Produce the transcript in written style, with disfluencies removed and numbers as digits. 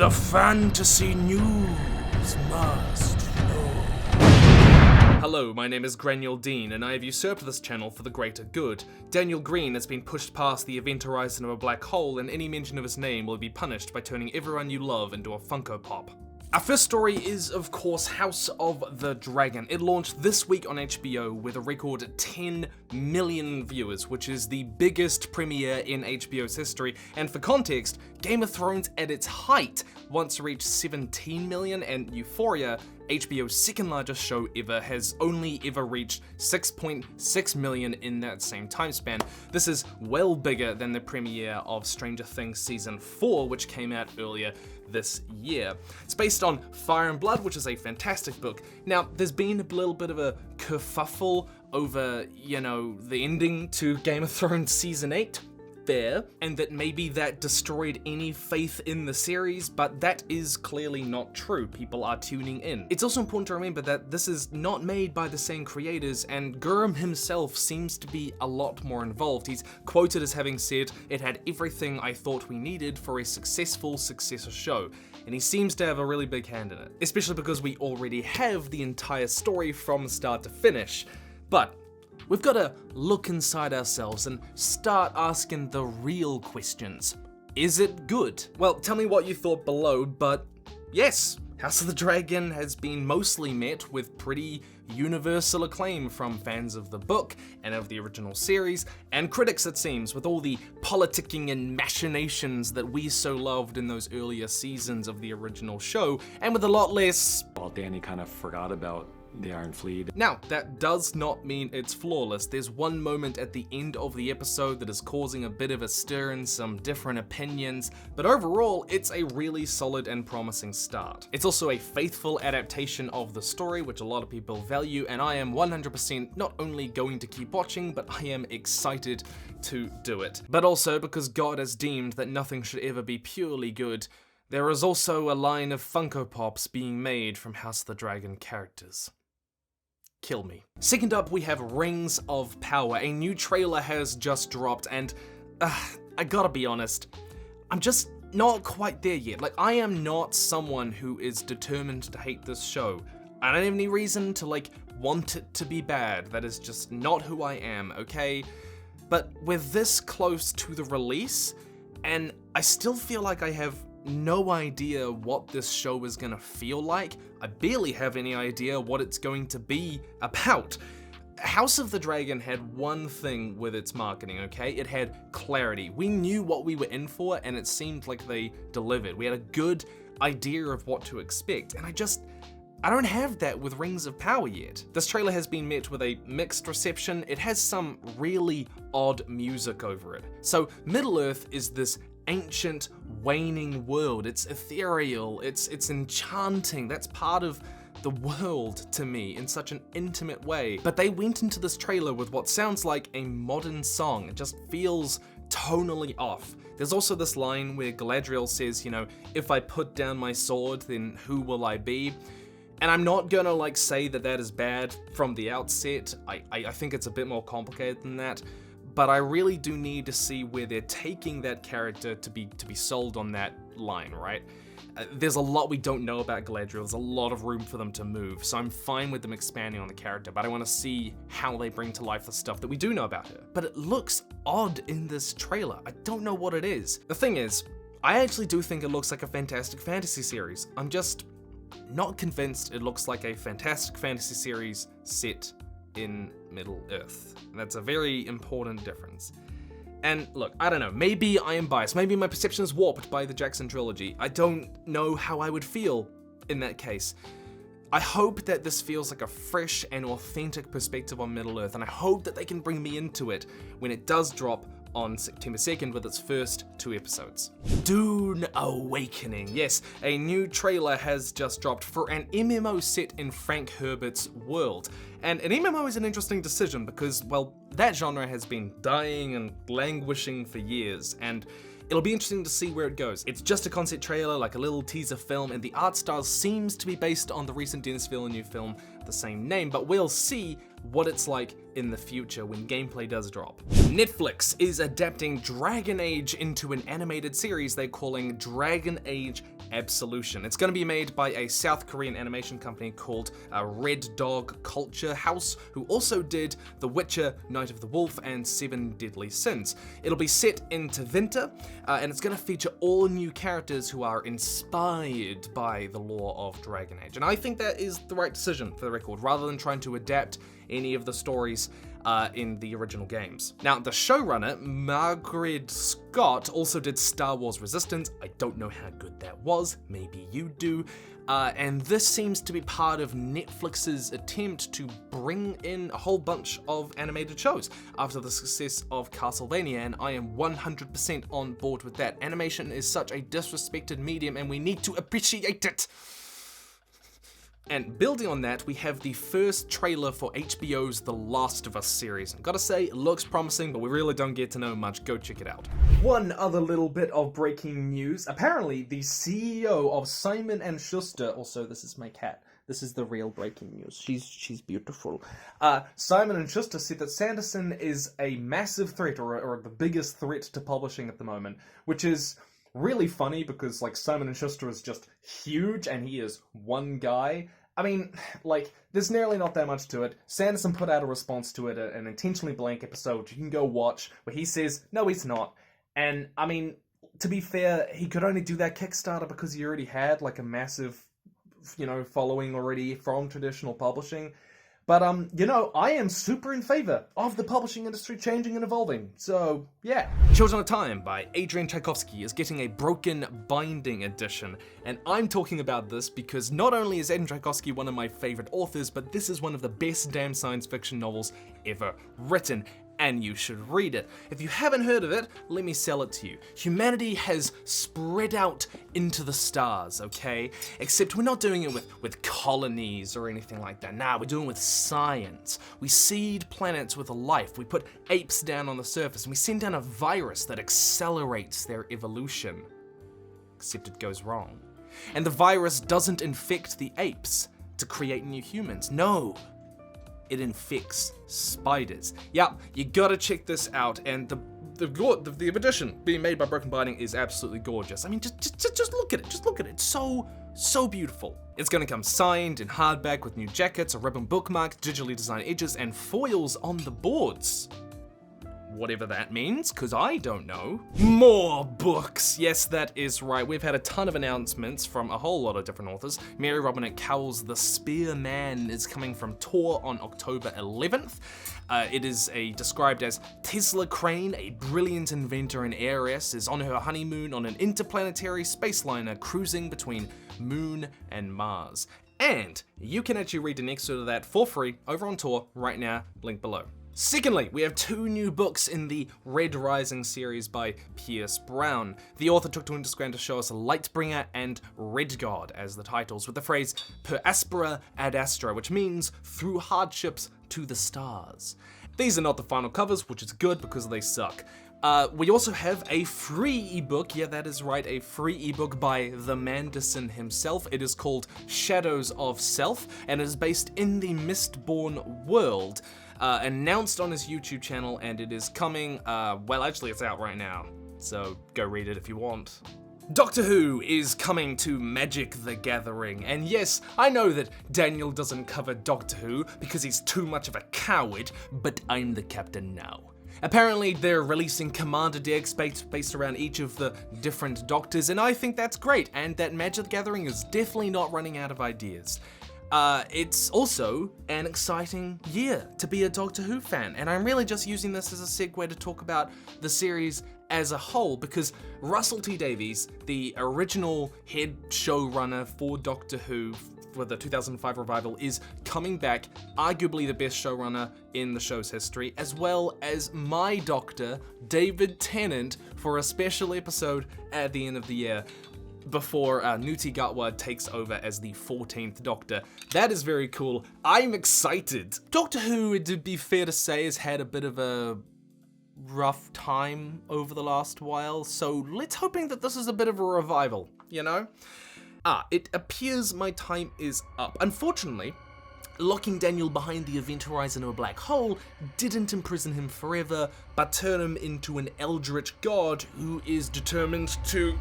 The fantasy news must know. Hello, my name is Greene, and I have usurped this channel for the greater good. Daniel Greene has been pushed past the event horizon of a black hole, and any mention of his name will be punished by turning everyone you love into a Funko Pop. Our first story is, of course, House of the Dragon. It launched this week on HBO with a record 10 million viewers, which is the biggest premiere in HBO's history. And for context, Game of Thrones at its height once reached 17 million, and Euphoria, HBO's second largest show ever, has only ever reached 6.6 million in that same time span. This is well bigger than the premiere of Stranger Things Season 4, which came out earlier this year. It's based on Fire and Blood, which is a fantastic book. Now, there's been a little bit of a kerfuffle over, the ending to Game of Thrones Season 8. Fair, and that maybe that destroyed any faith in the series, but that is clearly not true. People are tuning in. It's also important to remember that this is not made by the same creators, and Gurram himself seems to be a lot more involved. He's quoted as having said, "It had everything I thought we needed for a successful successor show," and he seems to have a really big hand in it, especially because we already have the entire story from start to finish. But we've got to look inside ourselves and start asking the real questions. Is it good? Well, tell me what you thought below, but yes, House of the Dragon has been mostly met with pretty universal acclaim from fans of the book and of the original series, and critics, it seems, with all the politicking and machinations that we so loved in those earlier seasons of the original show, and with a lot less... Well, Danny kind of forgot about the Iron Fleet. Now, that does not mean it's flawless. There's one moment at the end of the episode that is causing a bit of a stir and some different opinions, but overall, it's a really solid and promising start. It's also a faithful adaptation of the story, which a lot of people value, and I am 100% not only going to keep watching, but I am excited to do it. But also, because God has deemed that nothing should ever be purely good, there is also a line of Funko Pops being made from House of the Dragon characters. Kill me. Second up, we have Rings of Power. A new trailer has just dropped, and I gotta be honest, I'm just not quite there yet. Like, I am not someone who is determined to hate this show. I don't have any reason to, want it to be bad. That is just not who I am, okay? But we're this close to the release, and I still feel like I have no idea what this show is gonna feel like. I barely have any idea what it's going to be about. House of the Dragon had one thing with its marketing, okay? It had clarity. We knew what we were in for, and it seemed like they delivered. We had a good idea of what to expect, and I don't have that with Rings of Power yet. This trailer has been met with a mixed reception. It has some really odd music over it. So Middle-earth is this ancient, waning world. It's ethereal, it's enchanting. That's part of the world to me in such an intimate way. But they went into this trailer with what sounds like a modern song. It just feels tonally off. There's also this line where Galadriel says, if I put down my sword, then who will I be? And I'm not gonna say that is bad from the outset. I think it's a bit more complicated than that. But I really do need to see where they're taking that character to be sold on that line, right? There's a lot we don't know about Galadriel. There's a lot of room for them to move, so I'm fine with them expanding on the character, but I want to see how they bring to life the stuff that we do know about her. But it looks odd in this trailer. I don't know what it is. The thing is, I actually do think it looks like a fantastic fantasy series. I'm just not convinced it looks like a fantastic fantasy series set in Middle-earth. That's a very important difference. And look, I don't know, maybe I am biased, maybe my perception is warped by the Jackson trilogy. I don't know how I would feel in that case. I hope that this feels like a fresh and authentic perspective on Middle-earth, and I hope that they can bring me into it when it does drop on September 2nd with its first 2 episodes. Dune Awakening. Yes, a new trailer has just dropped for an MMO set in Frank Herbert's world. And an MMO is an interesting decision because, well, that genre has been dying and languishing for years, and it'll be interesting to see where it goes. It's just a concept trailer, like a little teaser film, and the art style seems to be based on the recent Denis Villeneuve film of the same name, but we'll see what it's like in the future when gameplay does drop. Netflix is adapting Dragon Age into an animated series they're calling Dragon Age Absolution. It's going to be made by a South Korean animation company called Red Dog Culture House, who also did The Witcher, Night of the Wolf, and Seven Deadly Sins. It'll be set in Tevinter, and it's going to feature all new characters who are inspired by the lore of Dragon Age. And I think that is the right decision, for the record, rather than trying to adapt any of the stories in the original games. Now, the showrunner, Margaret Scott, also did Star Wars Resistance. I don't know how good that was, maybe you do. And this seems to be part of Netflix's attempt to bring in a whole bunch of animated shows after the success of Castlevania, and I am 100% on board with that. Animation is such a disrespected medium, and we need to appreciate it. And building on that, we have the first trailer for HBO's The Last of Us series. I've gotta say, it looks promising, but we really don't get to know much. Go check it out. One other little bit of breaking news. Apparently, the CEO of Simon & Schuster, also this is my cat, this is the real breaking news. She's beautiful. Simon & Schuster said that Sanderson is a massive threat, or the biggest threat to publishing at the moment, which is really funny because, like, Simon & Schuster is just huge and he is one guy. I mean, like, there's nearly not that much to it. Sanderson put out a response to it, an intentionally blank episode you can go watch, where he says, no, he's not. And, I mean, to be fair, he could only do that Kickstarter because he already had, like, a massive, following already from traditional publishing. But, I am super in favor of the publishing industry changing and evolving. So, yeah. Children of Time by Adrian Tchaikovsky is getting a broken binding edition. And I'm talking about this because not only is Adrian Tchaikovsky one of my favorite authors, but this is one of the best damn science fiction novels ever written. And you should read it. If you haven't heard of it, let me sell it to you. Humanity has spread out into the stars, okay? Except we're not doing it with colonies or anything like that. Nah, we're doing it with science. We seed planets with life. We put apes down on the surface, and we send down a virus that accelerates their evolution. Except it goes wrong. And the virus doesn't infect the apes to create new humans. No. It infects spiders. Yeah, you gotta check this out, and the edition being made by Broken Binding is absolutely gorgeous. I mean, just look at it. Just look at it. It's so beautiful. It's gonna come signed in hardback with new jackets, a ribbon bookmark, digitally designed edges, and foils on the boards. Whatever that means, because I don't know. More books! Yes, that is right. We've had a ton of announcements from a whole lot of different authors. Mary Robinette Kowal's The Spearman is coming from Tor on October 11th. It is described as Tesla Crane, a brilliant inventor and heiress, is on her honeymoon on an interplanetary space liner cruising between Moon and Mars. And you can actually read an excerpt of that for free over on Tor right now, link below. Secondly, we have 2 new books in the Red Rising series by Pierce Brown. The author took to Instagram to show us Lightbringer and Red God as the titles, with the phrase per aspera ad astra, which means through hardships to the stars. These are not the final covers, which is good because they suck. We also have a free ebook, yeah that is right, a free ebook by the Manderson himself. It is called Shadows of Self, and it is based in the Mistborn world. Announced on his YouTube channel, and it is coming, well actually it's out right now, so go read it if you want. Doctor Who is coming to Magic the Gathering, and yes, I know that Daniel doesn't cover Doctor Who because he's too much of a coward, but I'm the captain now. Apparently they're releasing Commander decks based around each of the different Doctors, and I think that's great, and that Magic the Gathering is definitely not running out of ideas. It's also an exciting year to be a Doctor Who fan, and I'm really just using this as a segue to talk about the series as a whole, because Russell T Davies, the original head showrunner for Doctor Who for the 2005 revival, is coming back, arguably the best showrunner in the show's history, as well as my Doctor, David Tennant, for a special episode at the end of the year, before Ncuti Gatwa takes over as the 14th Doctor. That is very cool. I'm excited. Doctor Who, it'd be fair to say, has had a bit of a rough time over the last while, so let's hoping that this is a bit of a revival, you know? It appears my time is up. Unfortunately, locking Daniel behind the event horizon of a black hole didn't imprison him forever, but turn him into an eldritch god who is determined to